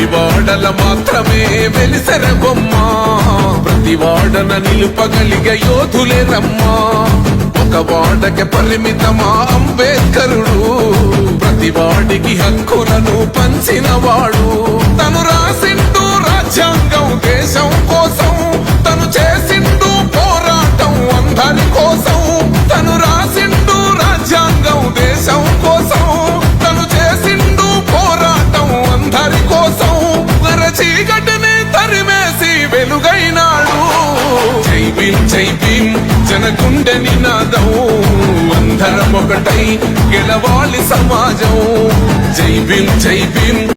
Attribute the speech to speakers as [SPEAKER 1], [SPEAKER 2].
[SPEAKER 1] వాడల మాత్రమే వెలిసెర బొమ్మ ప్రతి వాడన నిలుపగలిగే యోధులే రమ్మా ఒక వాడకి పరిమితమా అంబేద్కరుడు ప్రతి వాడికి హక్కులను పంచిన వాడు తను రాసింటూ రాజ్యాంగం దేశం కోసం తను చేసింటూ పోరాటం అందరి కోసం తను రాసింటూ రాజ్యాంగం దేశం కోసం తను చేసింటూ పోరాటం అందరి కోసం చీకటిని తరిమేసి వెలుగైనాడు జై భీమ్ జై భీమ్ జనగుండె నినాదం అందరం ఒకటై గెలవాలి సమాజం జై భీమ్ జై భీమ్